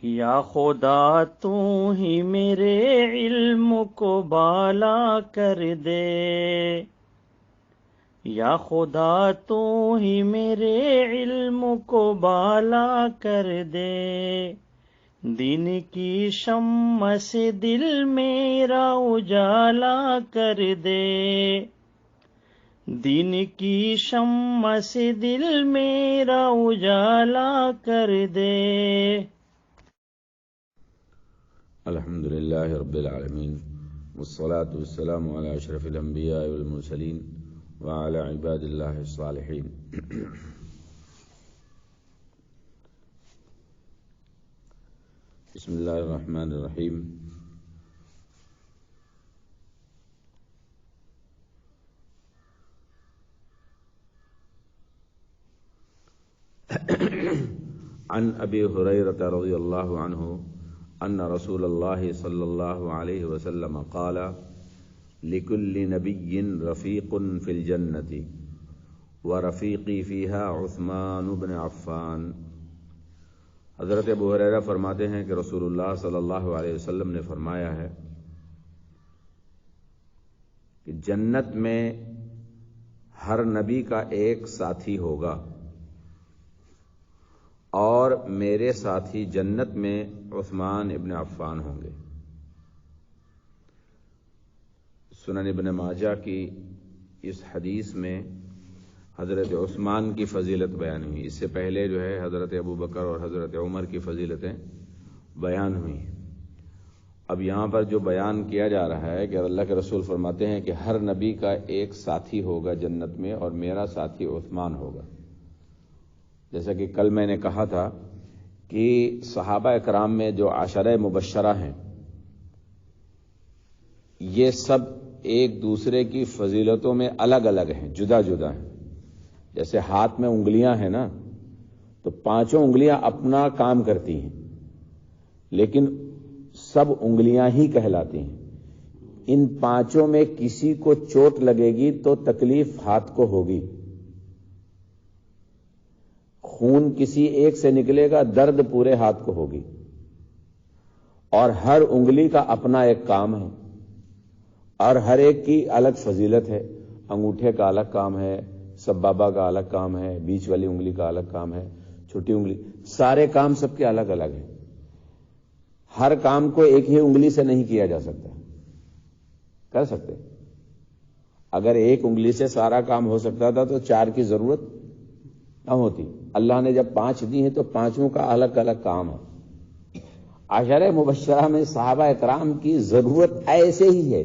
یا خدا تو ہی میرے علم کو بالا کر دے، یا خدا تو ہی میرے علم کو بالا کر دے، دین کی شمع سے دل میرا اجالا کر دے، دین کی شمع سے دل میرا اجالا کر دے۔ الحمد للہ رب العالمین والصلاة والسلام علی اشرف الانبیاء والمرسلین وعلی عباد اللہ الصالحین۔ بسم اللہ الرحمن الرحیم۔ عن ابی ہریرہ رضی اللہ عنہ ان رسول اللہ صلی اللہ علیہ وسلم قال لكل نبی رفیق فی الجنۃ ورفیقی فیہا عثمان بن عفان۔ حضرت ابو ہریرہ فرماتے ہیں کہ رسول اللہ صلی اللہ علیہ وسلم نے فرمایا ہے کہ جنت میں ہر نبی کا ایک ساتھی ہوگا اور میرے ساتھی جنت میں عثمان ابن عفان ہوں گے۔ سنن ابن ماجہ کی اس حدیث میں حضرت عثمان کی فضیلت بیان ہوئی، اس سے پہلے جو ہے حضرت ابو بکر اور حضرت عمر کی فضیلتیں بیان ہوئی۔ اب یہاں پر جو بیان کیا جا رہا ہے کہ اللہ کے رسول فرماتے ہیں کہ ہر نبی کا ایک ساتھی ہوگا جنت میں اور میرا ساتھی عثمان ہوگا۔ جیسا کہ کل میں نے کہا تھا کہ صحابہ اکرام میں جو عشرہ مبشرہ ہیں یہ سب ایک دوسرے کی فضیلتوں میں الگ الگ ہیں، جدا جدا ہیں۔ جیسے ہاتھ میں انگلیاں ہیں نا، تو پانچوں انگلیاں اپنا کام کرتی ہیں لیکن سب انگلیاں ہی کہلاتی ہیں۔ ان پانچوں میں کسی کو چوٹ لگے گی تو تکلیف ہاتھ کو ہوگی، خون کسی ایک سے نکلے گا درد پورے ہاتھ کو ہوگی، اور ہر انگلی کا اپنا ایک کام ہے اور ہر ایک کی الگ فضیلت ہے۔ انگوٹھے کا الگ کام ہے، سبابہ کا الگ کام ہے، بیچ والی انگلی کا الگ کام ہے، چھوٹی انگلی، سارے کام سب کے الگ الگ ہیں۔ ہر کام کو ایک ہی انگلی سے نہیں کیا جا سکتا، کر سکتے؟ اگر ایک انگلی سے سارا کام ہو سکتا تھا تو چار کی ضرورت نہ ہوتی۔ اللہ نے جب پانچ دی ہیں تو پانچوں کا الگ الگ کام ہے۔ عشرہ مبشرہ میں صحابہ اکرام کی ضرورت ایسے ہی ہے،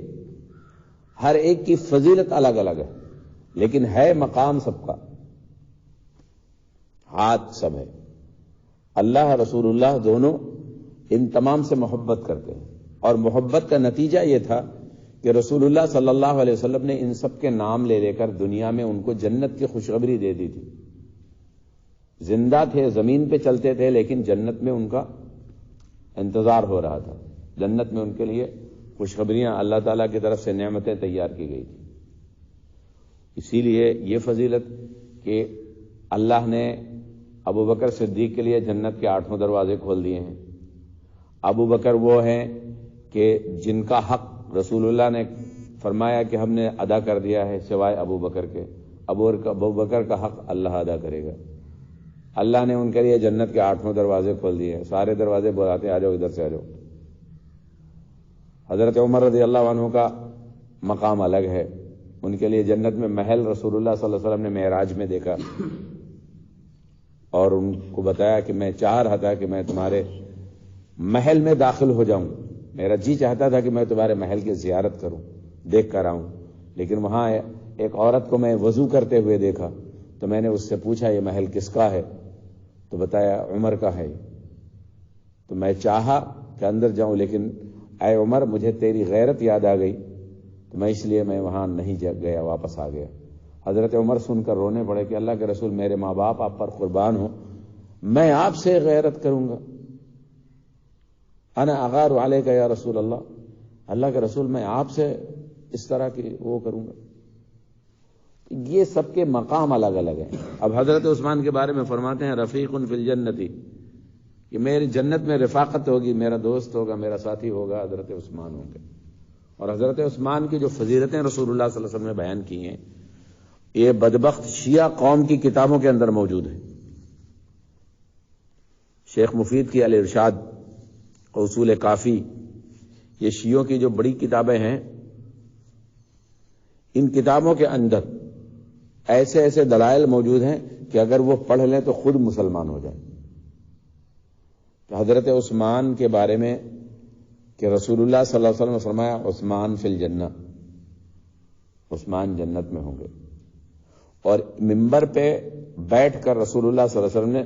ہر ایک کی فضیلت الگ الگ ہے لیکن ہے مقام سب کا، ہاتھ سب ہے۔ اللہ رسول اللہ دونوں ان تمام سے محبت کرتے ہیں، اور محبت کا نتیجہ یہ تھا کہ رسول اللہ صلی اللہ علیہ وسلم نے ان سب کے نام لے لے کر دنیا میں ان کو جنت کی خوشخبری دے دی تھی۔ زندہ تھے، زمین پہ چلتے تھے، لیکن جنت میں ان کا انتظار ہو رہا تھا، جنت میں ان کے لیے خوشخبریاں اللہ تعالیٰ کی طرف سے نعمتیں تیار کی گئی تھی۔ اسی لیے یہ فضیلت کہ اللہ نے ابو بکر صدیق کے لیے جنت کے 8 دروازے کھول دیے ہیں۔ ابو بکر وہ ہیں کہ جن کا حق رسول اللہ نے فرمایا کہ ہم نے ادا کر دیا ہے سوائے ابو بکر کے، ابو بکر کا حق اللہ ادا کرے گا۔ اللہ نے ان کے لیے جنت کے 8 دروازے کھول دیے ہیں، سارے دروازے بلاتے آ جاؤ، ادھر سے آ جاؤ۔ حضرت عمر رضی اللہ عنہ کا مقام الگ ہے، ان کے لیے جنت میں محل رسول اللہ صلی اللہ علیہ وسلم نے معراج میں دیکھا اور ان کو بتایا کہ میں چاہ رہا تھا کہ میں تمہارے محل میں داخل ہو جاؤں، میرا جی چاہتا تھا کہ میں تمہارے محل کی زیارت کروں، دیکھ کر آؤں، لیکن وہاں ایک عورت کو میں وضو کرتے ہوئے دیکھا تو میں نے اس سے پوچھا یہ محل کس کا ہے؟ تو بتایا عمر کا ہے۔ تو میں چاہا کہ اندر جاؤں، لیکن اے عمر مجھے تیری غیرت یاد آ گئی تو میں اس لیے میں وہاں نہیں گیا، واپس آ گیا۔ حضرت عمر سن کر رونے پڑے کہ اللہ کے رسول میرے ماں باپ آپ پر قربان ہوں، میں آپ سے غیرت کروں گا، انا اغار علیک یا رسول اللہ، اللہ کے رسول میں آپ سے اس طرح کی وہ کروں گا۔ یہ سب کے مقام الگ الگ ہیں۔ اب حضرت عثمان کے بارے میں فرماتے ہیں رفیق فی الجنت، کہ میری جنت میں رفاقت ہوگی، میرا دوست ہوگا، میرا ساتھی ہوگا، حضرت عثمان ہوں گے. اور حضرت عثمان کی جو فضیلتیں رسول اللہ صلی اللہ علیہ وسلم نے بیان کی ہیں، یہ بدبخت شیعہ قوم کی کتابوں کے اندر موجود ہے. شیخ مفید کی الارشاد، اصول کافی، یہ شیعوں کی جو بڑی کتابیں ہیں، ان کتابوں کے اندر ایسے ایسے دلائل موجود ہیں کہ اگر وہ پڑھ لیں تو خود مسلمان ہو جائیں. کہ حضرت عثمان کے بارے میں کہ رسول اللہ صلی اللہ علیہ وسلم نے فرمایا عثمان فی الجنہ، عثمان جنت میں ہوں گے. اور منبر پہ بیٹھ کر رسول اللہ صلی اللہ علیہ وسلم نے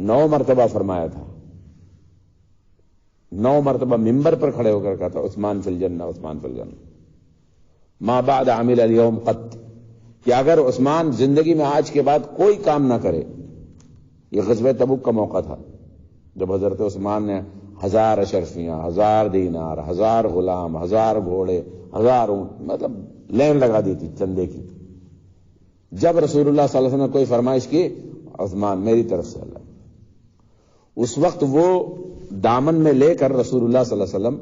9 مرتبہ فرمایا تھا، 9 مرتبہ منبر پر کھڑے ہو کر کہا تھا عثمان فی الجنہ، عثمان فی الجنہ. ما بعد عمل اليوم قط، کہ اگر عثمان زندگی میں آج کے بعد کوئی کام نہ کرے. یہ غزوہ تبوک کا موقع تھا جب حضرت عثمان نے 1000 اشرفیاں، 1000 دینار، 1000 غلام، 1000 گھوڑے، 1000 اونٹ، مطلب لین لگا دی تھی چندے کی. جب رسول اللہ صلی اللہ علیہ وسلم نے کوئی فرمائش کی، عثمان میری طرف سے اللہ، اس وقت وہ دامن میں لے کر رسول اللہ صلی اللہ علیہ وسلم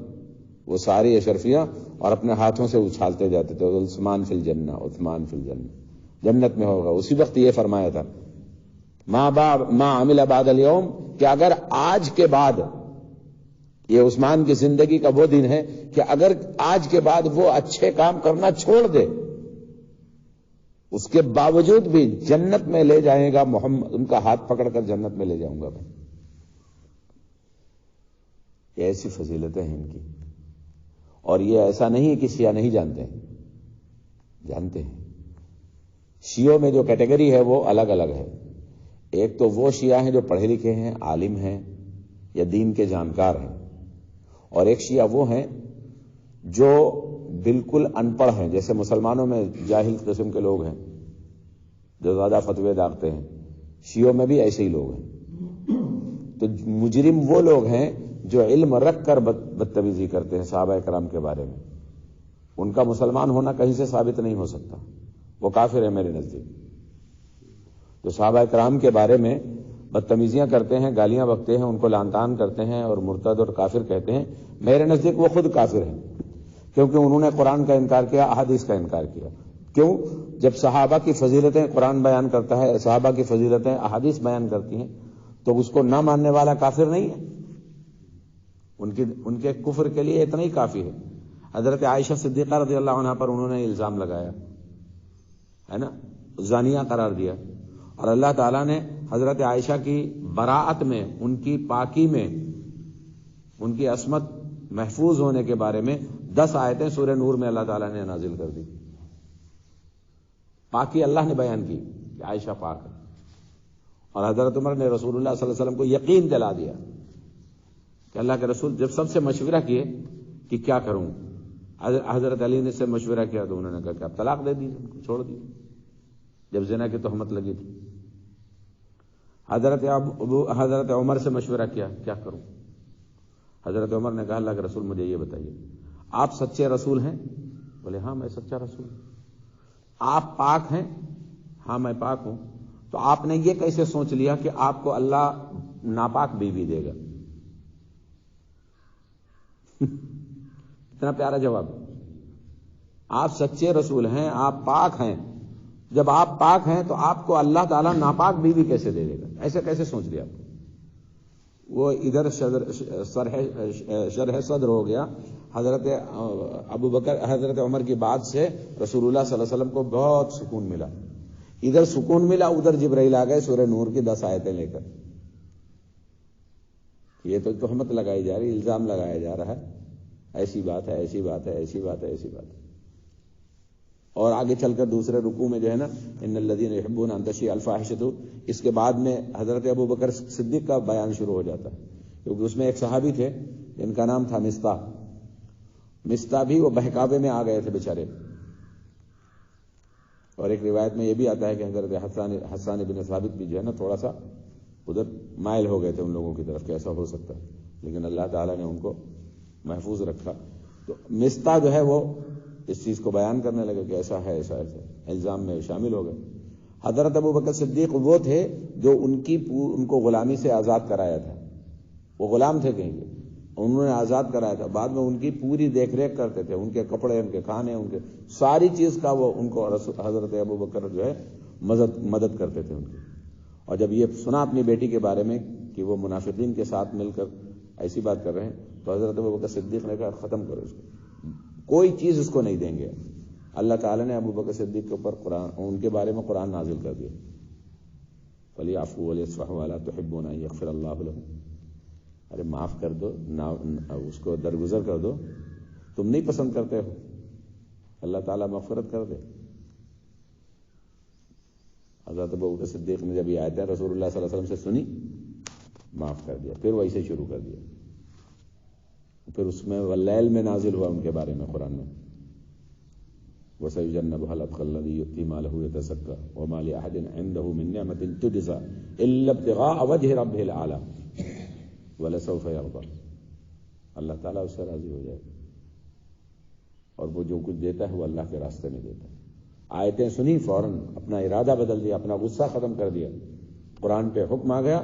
وہ ساری اشرفیاں اور اپنے ہاتھوں سے اچھالتے جاتے تھے، عثمان فی الجنہ، عثمان فی الجنہ، جنت میں ہوگا. اسی وقت یہ فرمایا تھا ما عمل بعد اليوم، کہ اگر آج کے بعد، یہ عثمان کی زندگی کا وہ دن ہے کہ اگر آج کے بعد وہ اچھے کام کرنا چھوڑ دے، اس کے باوجود بھی جنت میں لے جائے گا محمد، ان کا ہاتھ پکڑ کر جنت میں لے جاؤں گا میں. یہ ایسی فضیلتیں ہیں ان کی. اور یہ ایسا نہیں کہ شیعہ نہیں جانتے ہیں، جانتے ہیں. شیعوں میں جو کیٹیگری ہے وہ الگ الگ ہے. ایک تو وہ شیعہ ہیں جو پڑھے لکھے ہیں، عالم ہیں یا دین کے جانکار ہیں، اور ایک شیعہ وہ ہیں جو بالکل ان پڑھ ہیں. جیسے مسلمانوں میں جاہل قسم کے لوگ ہیں جو زیادہ فتوے داغتے ہیں، شیعوں میں بھی ایسے ہی لوگ ہیں. تو مجرم وہ لوگ ہیں جو علم رکھ کر بدتمیزی کرتے ہیں صحابہ کرام کے بارے میں. ان کا مسلمان ہونا کہیں سے ثابت نہیں ہو سکتا، وہ کافر ہے میرے نزدیک. جو صحابہ کرام کے بارے میں بدتمیزیاں کرتے ہیں، گالیاں بکتے ہیں، ان کو لعن طعن کرتے ہیں اور مرتد اور کافر کہتے ہیں، میرے نزدیک وہ خود کافر ہیں، کیونکہ انہوں نے قرآن کا انکار کیا، احادیث کا انکار کیا. کیوں؟ جب صحابہ کی فضیلتیں قرآن بیان کرتا ہے، صحابہ کی فضیلتیں احادیث بیان کرتی ہیں، تو اس کو نہ ماننے والا کافر نہیں ہے. ان کے کفر کے لیے اتنا ہی کافی ہے. حضرت عائشہ صدیقہ رضی اللہ عنہا پر انہوں نے الزام لگایا ہے نا، زانیہ قرار دیا، اور اللہ تعالیٰ نے حضرت عائشہ کی براءت میں، ان کی پاکی میں، ان کی عصمت محفوظ ہونے کے بارے میں 10 آیتیں سورہ نور میں اللہ تعالیٰ نے نازل کر دی. پاکی اللہ نے بیان کی کہ عائشہ پاک ہے. اور حضرت عمر نے رسول اللہ صلی اللہ علیہ وسلم کو یقین دلا دیا کہ اللہ کے رسول جب سب سے مشورہ کیے کہ کیا کروں، حضرت علی نے سے مشورہ کیا تو انہوں نے کہا کہ آپ طلاق دے دیجیے، چھوڑ دیجیے، جب زنا کی تہمت لگی تھی. حضرت عمر سے مشورہ کیا کروں. حضرت عمر نے کہا اللہ کے رسول مجھے یہ بتائیے، آپ سچے رسول ہیں؟ بولے ہاں میں سچا رسول ہوں. آپ پاک ہیں؟ ہاں میں پاک ہوں. تو آپ نے یہ کیسے سوچ لیا کہ آپ کو اللہ ناپاک بیوی دے گا؟ اتنا پیارا جواب. آپ سچے رسول ہیں، آپ پاک ہیں، جب آپ پاک ہیں تو آپ کو اللہ تعالیٰ ناپاک بیوی کیسے دے دے گا؟ ایسے کیسے سوچ لیا آپ؟ وہ ادھر شرح صدر ہو گیا. حضرت ابو بکر، حضرت عمر کی بات سے رسول اللہ صلی اللہ علیہ وسلم کو بہت سکون ملا. ادھر سکون ملا، ادھر جبرائیل آ گئے سورہ نور کی 10 آیتیں لے کر. یہ تو تہمت لگائی جا رہی، الزام لگایا جا رہا ہے، ایسی بات ہے، ایسی بات ہے، ایسی بات ہے، ایسی بات ہے. اور آگے چل کر دوسرے رکوع میں جو ہے نا، ان الذین یحبون ان تشیع الفاحشۃ، اس کے بعد میں حضرت ابو بکر صدیق کا بیان شروع ہو جاتا ہے، کیونکہ اس میں ایک صحابی تھے جن کا نام تھا مستہ بھی وہ بہکاوے میں آ گئے تھے بیچارے. اور ایک روایت میں یہ بھی آتا ہے کہ حضرت حسان بن ثابت بھی جو ہے نا تھوڑا سا ادھر مائل ہو گئے تھے ان لوگوں کی طرف کہ ایسا ہو سکتا ہے، لیکن اللہ تعالیٰ نے ان کو محفوظ رکھا. تو مستہ جو ہے وہ اس چیز کو بیان کرنے لگے کہ ایسا ہے، ایسا ایسا، الزام میں شامل ہو گئے. حضرت ابو بکر صدیق وہ تھے جو ان کو غلامی سے آزاد کرایا تھا. وہ غلام تھے کہیں کے، انہوں نے آزاد کرایا تھا، بعد میں ان کی پوری دیکھ ریکھ کرتے تھے، ان کے کپڑے، ان کے کھانے، ان کے ساری چیز کا وہ ان کو حضرت ابوبکر جو ہے مدد کرتے تھے ان کی۔ اور جب یہ سنا اپنی بیٹی کے بارے میں کہ وہ منافقین کے ساتھ مل کر ایسی بات کر رہے ہیں، تو حضرت ابوبکر صدیق نے کہا ختم کرو اس کو، کوئی چیز اس کو نہیں دیں گے۔ اللہ تعالیٰ نے ابوبکر صدیق کے اوپر قرآن، ان کے بارے میں قرآن نازل کر دیا، فَلْيَعْفُوا وَلْيَصْفَحُوا أَلَا تُحِبُّونَ أَن يَغْفِرَ اللَّهُ لَهُمْ، ارے معاف کر دو، اس کو درگزر کر دو، تم نہیں پسند کرتے ہو اللہ تعالیٰ مغفرت کر دے۔ حضرت ابوبکر صدیق نے جب یہ آیتیں رسول اللہ صلی اللہ علیہ وسلم سے سنی، معاف کر دیا، پھر ویسے شروع کر دیا، پھر اس میں واللیل میں نازل ہوا ان کے بارے میں قرآن میں، وَسَيُجَنَّبُهَا الْأَتْقَى الَّذِي يُؤْتِي مَالَهُ يَتَزَكَّىٰ وَمَا لِأَحَدٍ عِندَهُ مِن نِّعْمَةٍ تُجْزَىٰ إِلَّا ابْتِغَاءَ وَجْهِ رَبِّهِ الْأَعْلَىٰ وَلَسَوْفَ يَرْضَىٰ، اللہ تعالیٰ اس سے راضی ہو جائے گا، اور وہ جو کچھ دیتا ہے وہ اللہ کے راستے میں دیتا ہے۔ آیتیں سنی، فوراً اپنا ارادہ بدل دیا، اپنا غصہ ختم کر دیا، قرآن پہ حکم آ گیا،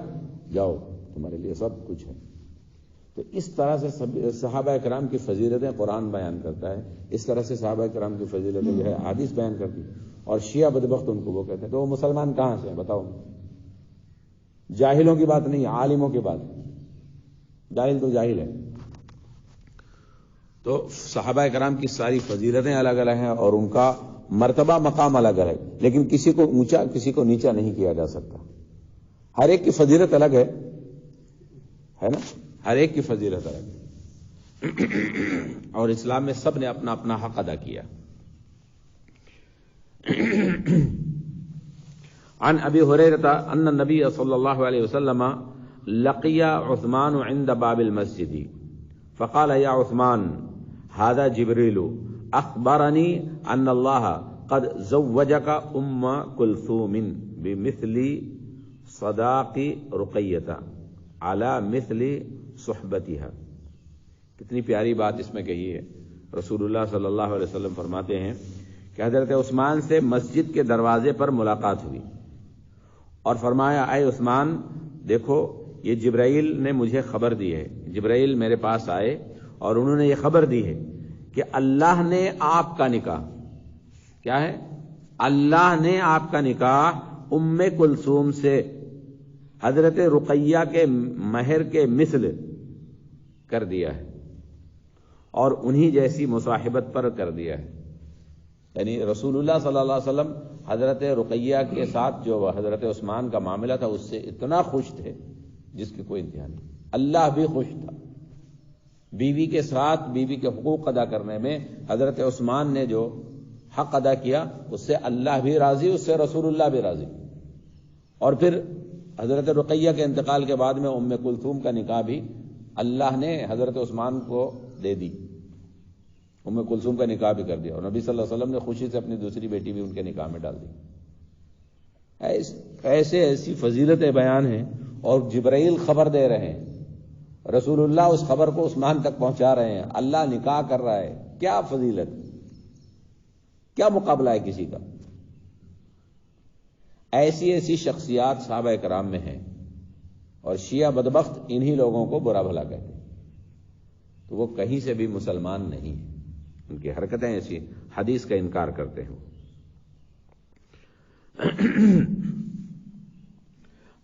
جاؤ تمہارے لیے سب کچھ ہے۔ تو اس طرح سے صحابہ کرام کی فضیلتیں قرآن بیان کرتا ہے، اس طرح سے صحابہ کرام کی فضیلتیں جو ہے حدیث بیان کرتی، اور شیعہ بدبخت ان کو وہ کہتے ہیں۔ تو وہ مسلمان کہاں سے ہیں بتاؤ؟ جاہلوں کی بات نہیں، عالموں کی بات ہے، جاہل تو جاہل ہے۔ تو صحابہ کرام کی ساری فضیلتیں الگ الگ ہیں اور ان کا مرتبہ مقام الگ الگ، لیکن کسی کو اونچا کسی کو نیچا نہیں کیا جا سکتا، ہر ایک کی فضیلت الگ ہے نا، ہر ایک کی فضیلت الگ ہے، اور اسلام میں سب نے اپنا اپنا حق ادا کیا۔ عن ابی ہریرہ ان النبی صلی اللہ علیہ وسلم لقی عثمان عند باب المسجد فقال یا عثمان هذا جبریل اخبرنی ان اللہ قد زوجک ام کلثوم بمثل صداق رقیۃ علی مثل صحبتها۔ کتنی پیاری بات اس میں کہی ہے۔ رسول اللہ صلی اللہ علیہ وسلم فرماتے ہیں کہ حضرت عثمان سے مسجد کے دروازے پر ملاقات ہوئی اور فرمایا، اے عثمان دیکھو یہ جبرائیل نے مجھے خبر دی ہے، جبرائیل میرے پاس آئے اور انہوں نے یہ خبر دی ہے کہ اللہ نے آپ کا نکاح، کیا ہے؟ اللہ نے آپ کا نکاح ام کلثوم سے حضرت رقیہ کے مہر کے مثل کر دیا ہے اور انہی جیسی مصاحبت پر کر دیا ہے۔ یعنی رسول اللہ صلی اللہ علیہ وسلم حضرت رقیہ کے ساتھ جو حضرت عثمان کا معاملہ تھا اس سے اتنا خوش تھے جس کی کوئی انتہا نہیں، اللہ بھی خوش تھا۔ بیوی کے ساتھ بیوی کے حقوق ادا کرنے میں حضرت عثمان نے جو حق ادا کیا اس سے اللہ بھی راضی، اس سے رسول اللہ بھی راضی۔ اور پھر حضرت رقیہ کے انتقال کے بعد میں ام کلثوم کا نکاح بھی اللہ نے حضرت عثمان کو دے دی، ام کلثوم کا نکاح بھی کر دیا، اور نبی صلی اللہ علیہ وسلم نے خوشی سے اپنی دوسری بیٹی بھی ان کے نکاح میں ڈال دی۔ ایسی فضیلتیں بیان ہیں، اور جبرائیل خبر دے رہے ہیں، رسول اللہ اس خبر کو عثمان تک پہنچا رہے ہیں، اللہ نکاح کر رہا ہے، کیا فضیلت، کیا مقابلہ ہے کسی کا۔ ایسی شخصیات صحابہ کرام میں ہیں، اور شیعہ بدبخت انہی لوگوں کو برا بھلا کہتے ہیں، تو وہ کہیں سے بھی مسلمان نہیں ہیں، ان کی حرکتیں ایسی حدیث کا انکار کرتے ہیں۔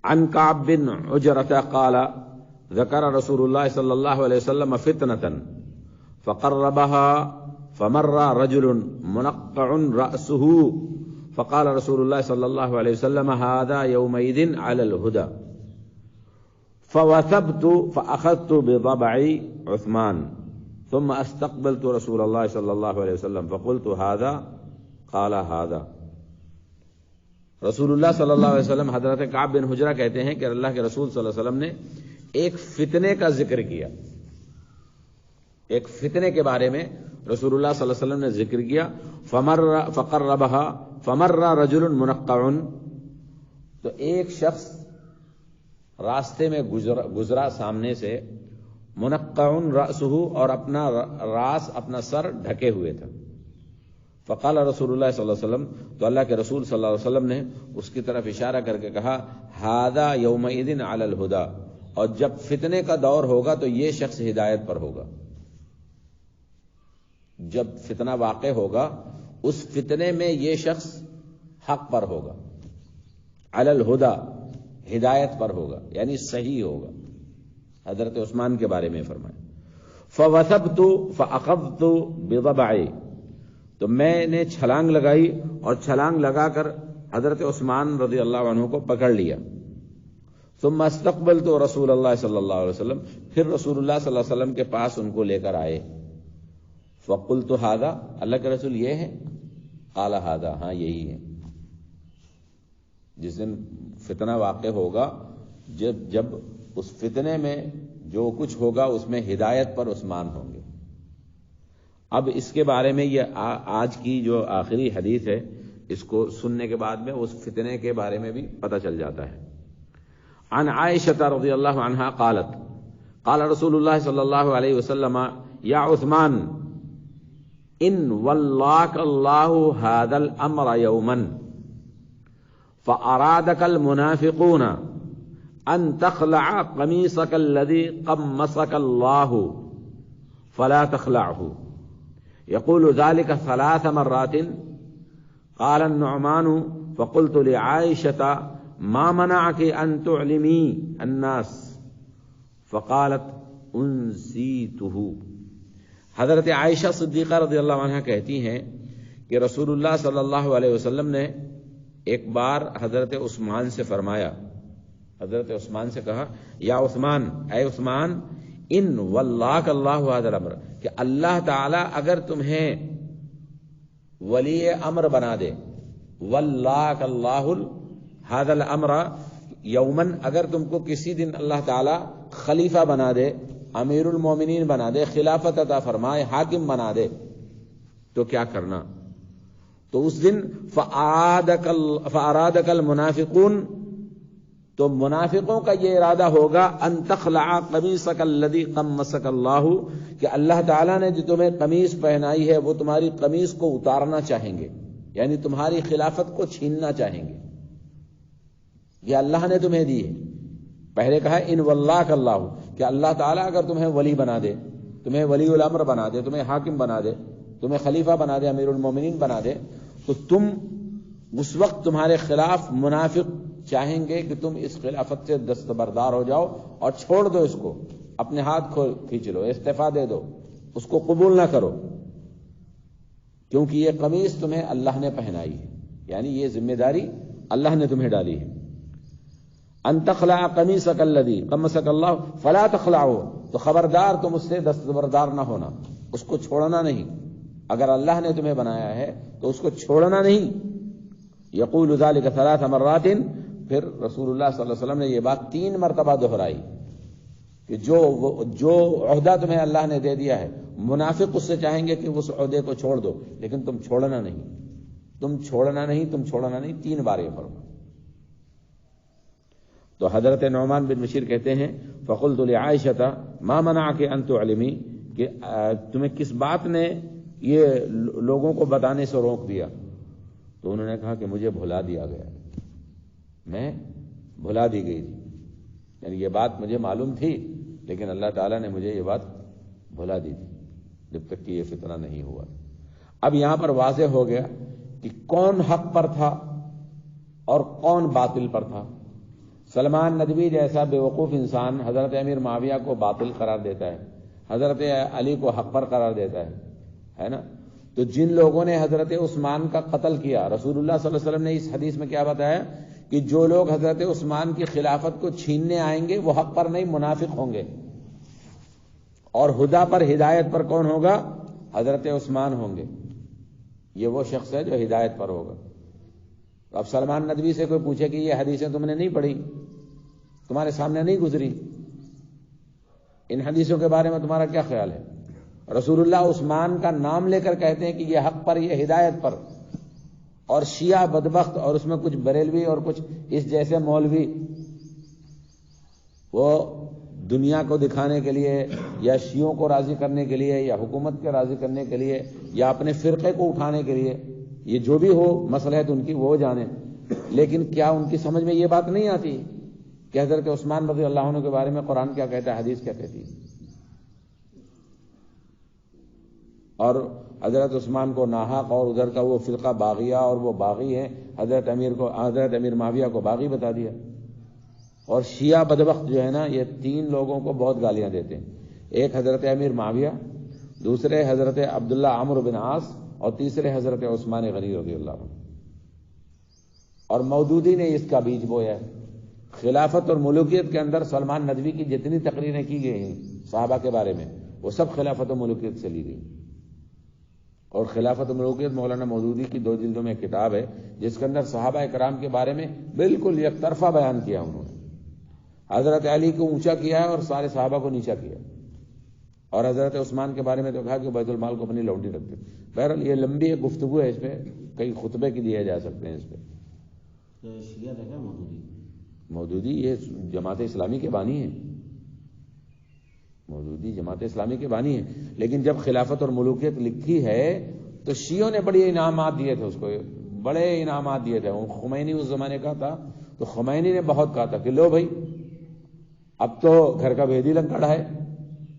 عن کعب بن عجرۃ قال ذکر رسول اللہ صلی اللہ علیہ وسلم فتنة فقربها فمر رجل منقع رأسه فقال رسول اللہ صلی اللہ علیہ وسلم هذا يومئذ على الهدى فوثبت فأخذت بضبع عثمان ثم استقبلت رسول اللہ صلی اللہ علیہ وسلم فقلت هذا قال هذا۔ رسول اللہ صلی اللہ علیہ وسلم حضرت کعب بن حجرہ کہتے ہیں کہ اللہ کے رسول صلی اللہ علیہ وسلم نے ایک فتنے کا ذکر کیا، ایک فتنے کے بارے میں رسول اللہ صلی اللہ علیہ وسلم نے ذکر کیا، فمر رجل منقع، تو ایک شخص راستے میں گزرا سامنے سے، منقع رأسہ، اور اپنا راس اپنا سر ڈھکے ہوئے تھا، فقال رسول اللہ صلی اللہ علیہ وسلم، تو اللہ کے رسول صلی اللہ علیہ وسلم نے اس کی طرف اشارہ کر کے کہا، ھذا یومئذ علی الہدی، اور جب فتنے کا دور ہوگا تو یہ شخص ہدایت پر ہوگا. جب فتنہ واقع ہوگا اس فتنے میں یہ شخص حق پر ہوگا، علی الہدی، ہدایت پر ہوگا، یعنی صحیح ہوگا. حضرت عثمان کے بارے میں فرمایا فوثبت فاخذت بضبعي، تو میں نے چھلانگ لگائی اور چھلانگ لگا کر حضرت عثمان رضی اللہ عنہ کو پکڑ لیا. ثم استقبلت رسول اللہ صلی اللہ علیہ وسلم، پھر رسول اللہ صلی اللہ علیہ وسلم کے پاس ان کو لے کر آئے. فقلت هذا، اللہ کے رسول یہ ہے؟ قال هذا، ہاں یہی ہے. جس دن فتنہ واقع ہوگا، جب اس فتنے میں جو کچھ ہوگا اس میں ہدایت پر عثمان ہوں گے. اب اس کے بارے میں یہ آج کی جو آخری حدیث ہے، اس کو سننے کے بعد میں اس فتنے کے بارے میں بھی پتہ چل جاتا ہے. عن عائشہ رضی اللہ عنہا قالت قال رسول اللہ صلی اللہ علیہ وسلم یا عثمان ان ولاک اللہ هذا الامر یوما فارادک المنافقون ان تخلع قمیصک الذی قمصک اللہ فلا تخلعه يقول ذلك 3 مرات. قال النعمان فقلت لعائشة ما منعك أن تعلمي الناس فقالت انسیته. حضرت عائشہ صدیقہ رضی اللہ عنہ کہتی ہیں کہ رسول اللہ صلی اللہ علیہ وسلم نے ایک بار حضرت عثمان سے فرمایا، حضرت عثمان سے کہا یا عثمان، اے عثمان، ان واللہ اللہ هذا الامر، کہ اللہ تعالی اگر تمہیں ولی امر بنا دے، واللہ اللہ هذا الامر یومن، اگر تم کو کسی دن اللہ تعالی خلیفہ بنا دے، امیر المومنین بنا دے، خلافت عطا فرمائے، حاکم بنا دے، تو کیا کرنا؟ تو اس دن فارادک المنافقون، تو منافقوں کا یہ ارادہ ہوگا ان تخلع قمیصک الذی قمصک اللہ، کہ اللہ تعالیٰ نے جو تمہیں قمیص پہنائی ہے وہ تمہاری قمیص کو اتارنا چاہیں گے، یعنی تمہاری خلافت کو چھیننا چاہیں گے. یہ اللہ نے تمہیں دی ہے. پہلے کہا ان واللہ اللہ، کہ اللہ تعالیٰ اگر تمہیں ولی بنا دے، تمہیں ولی الامر بنا دے، تمہیں حاکم بنا دے، تمہیں خلیفہ بنا دے، امیر المومنین بنا دے، تو تم اس وقت تمہارے خلاف منافق چاہیں گے کہ تم اس خلافت سے دستبردار ہو جاؤ اور چھوڑ دو، اس کو اپنے ہاتھ کھینچ لو، استعفیٰ دے دو، اس کو قبول نہ کرو، کیونکہ یہ قمیص تمہیں اللہ نے پہنائی ہے، یعنی یہ ذمہ داری اللہ نے تمہیں ڈالی ہے. ان تخلع قمیصک الذی قمصک اللہ فلا تخلعہ، تو خبردار تم اس سے دستبردار نہ ہونا، اس کو چھوڑنا نہیں. اگر اللہ نے تمہیں بنایا ہے تو اس کو چھوڑنا نہیں. یقول ذلک 3 مرات، پھر رسول اللہ صلی اللہ علیہ وسلم نے یہ بات 3 مرتبہ دہرائی کہ جو عہدہ تمہیں اللہ نے دے دیا ہے، منافق اس سے چاہیں گے کہ اس عہدے کو چھوڑ دو، لیکن تم چھوڑنا نہیں، تم چھوڑنا نہیں، تم چھوڑنا نہیں، 3 بار یہ فرمایا. تو حضرت نعمان بن بشیر کہتے ہیں فقلت لعائشہ ما منعک ان تعلمی، کہ تمہیں کس بات نے یہ لوگوں کو بتانے سے روک دیا؟ تو انہوں نے کہا کہ مجھے بھلا دیا گیا، میں بھلا دی گئی تھی، یعنی یہ بات مجھے معلوم تھی لیکن اللہ تعالیٰ نے مجھے یہ بات بھلا دی تھی جب تک کہ یہ فتنہ نہیں ہوا. اب یہاں پر واضح ہو گیا کہ کون حق پر تھا اور کون باطل پر تھا. سلمان ندوی جیسا بے وقوف انسان حضرت امیر معاویہ کو باطل قرار دیتا ہے، حضرت علی کو حق پر قرار دیتا ہے نا. تو جن لوگوں نے حضرت عثمان کا قتل کیا، رسول اللہ صلی اللہ علیہ وسلم نے اس حدیث میں کیا بتایا کہ جو لوگ حضرت عثمان کی خلافت کو چھیننے آئیں گے وہ حق پر نہیں، منافق ہوں گے. اور ہدا پر، ہدایت پر کون ہوگا؟ حضرت عثمان ہوں گے. یہ وہ شخص ہے جو ہدایت پر ہوگا. اب سلمان ندوی سے کوئی پوچھے کہ یہ حدیثیں تم نے نہیں پڑھی، تمہارے سامنے نہیں گزری، ان حدیثوں کے بارے میں تمہارا کیا خیال ہے؟ رسول اللہ عثمان کا نام لے کر کہتے ہیں کہ یہ حق پر، یہ ہدایت پر. اور شیعہ بدبخت اور اس میں کچھ بریلوی اور کچھ اس جیسے مولوی، وہ دنیا کو دکھانے کے لیے یا شیعوں کو راضی کرنے کے لیے یا حکومت کے راضی کرنے کے لیے یا اپنے فرقے کو اٹھانے کے لیے، یہ جو بھی ہو مصلحت ان کی وہ جانے، لیکن کیا ان کی سمجھ میں یہ بات نہیں آتی کہ حضرت عثمان رضی اللہ عنہ کے بارے میں قرآن کیا کہتا ہے، حدیث کیا کہتی ہے، اور حضرت عثمان کو ناحق اور ادھر کا وہ فرقہ باغیہ اور وہ باغی ہیں، حضرت امیر معاویہ کو باغی بتا دیا. اور شیعہ بدبخت جو ہے نا، یہ 3 لوگوں کو بہت گالیاں دیتے ہیں. ایک حضرت امیر معاویہ، دوسرے حضرت عبداللہ عمرو بن عاص، اور تیسرے حضرت عثمان غنی رضی اللہ عنہ. اور مودودی نے اس کا بیج بویا ہے. خلافت اور ملوکیت کے اندر سلمان ندوی کی جتنی تقریریں کی گئی ہیں صحابہ کے بارے میں، وہ سب خلافت و ملوکیت سے لی گئی. اور خلافت و ملوکیت مولانا مودودی کی 2 جلدوں میں کتاب ہے، جس کے اندر صحابہ کرام کے بارے میں بالکل یک طرفہ بیان کیا انہوں نے. حضرت علی کو اونچا کیا ہے اور سارے صحابہ کو نیچا کیا. اور حضرت عثمان کے بارے میں تو کہا کہ بیت المال کو اپنی لونڈی رکھ دے. بہرحال یہ لمبی ایک گفتگو ہے، اس پہ کئی خطبے کی دیے جا سکتے ہیں. اس پہ مودودی یہ جماعت اسلامی کے بانی ہیں، مودودی جماعت اسلامی کے بانی ہیں. لیکن جب خلافت اور ملوکیت لکھی ہے تو شیعوں نے بڑے انعامات دیے تھے اس کو، بڑے انعامات دیے تھے. خمینی اس زمانے کا تھا تو خمینی نے بہت کہا تھا کہ لو بھائی، اب تو گھر کا بھیدی لنکڑ ہے،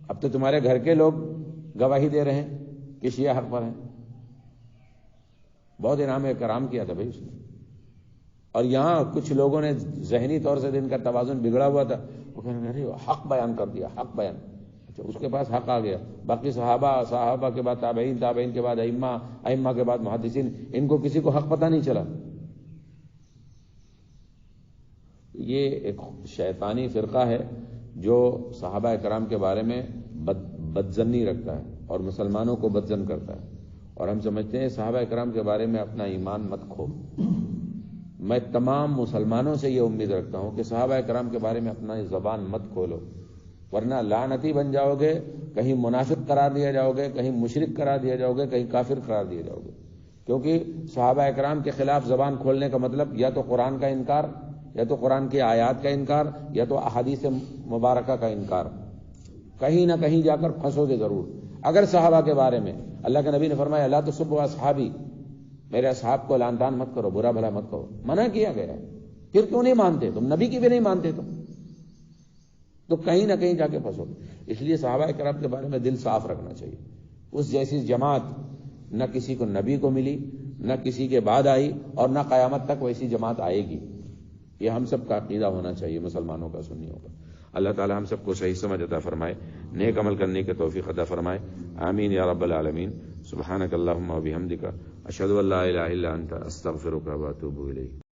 اب تو تمہارے گھر کے لوگ گواہی دے رہے ہیں کہ شیعہ حق پر ہیں. بہت انعام کرام کیا تھا بھائی اس نے. اور یہاں کچھ لوگوں نے ذہنی طور سے ان کا توازن بگڑا ہوا تھا، وہ کہنے لگے حق بیان کر دیا، حق بیان. اچھا، اس کے پاس حق آ گیا. باقی صحابہ کے بعد تابعین کے بعد ائمہ کے بعد محدثین، ان کو کسی کو حق پتہ نہیں چلا. یہ ایک شیطانی فرقہ ہے جو صحابہ کرام کے بارے میں بدظنی رکھتا ہے اور مسلمانوں کو بدظن کرتا ہے. اور ہم سمجھتے ہیں صحابہ کرام کے بارے میں اپنا ایمان مت کھو. میں تمام مسلمانوں سے یہ امید رکھتا ہوں کہ صحابہ کرام کے بارے میں اپنا زبان مت کھولو، ورنہ لعنتی بن جاؤ گے، کہیں منافق قرار دیا جاؤ گے، کہیں مشرک قرار دیا جاؤ گے، کہیں کافر قرار دیا جاؤ گے. کیونکہ صحابہ کرام کے خلاف زبان کھولنے کا مطلب یا تو قرآن کا انکار، یا تو قرآن کی آیات کا انکار، یا تو احادیث مبارکہ کا انکار. کہیں نہ کہیں جا کر پھنسو گے ضرور. اگر صحابہ کے بارے میں اللہ کے نبی نے فرمایا لا تسبوا اصحابی، میرے اصحاب کو لعن طعن مت کرو، برا بھلا مت کرو، منع کیا گیا. پھر کیوں نہیں مانتے تم؟ نبی کی بھی نہیں مانتے تم تو کہیں نہ کہیں جا کے پھنسو. اس لیے صحابہ کرام کے بارے میں دل صاف رکھنا چاہیے. اس جیسی جماعت نہ کسی کو نبی کو ملی، نہ کسی کے بعد آئی، اور نہ قیامت تک ویسی جماعت آئے گی. یہ ہم سب کا عقیدہ ہونا چاہیے، مسلمانوں کا، سنیوں کا. اللہ تعالی ہم سب کو صحیح سمجھ عطا فرمائے، نیک عمل کرنے کی توفیق عطا فرمائے. آمین یا رب العالمین. سبحانک اللہم و بحمدک، اشہد ان لا الہ الا انت، استغفرک و اتوب الیک.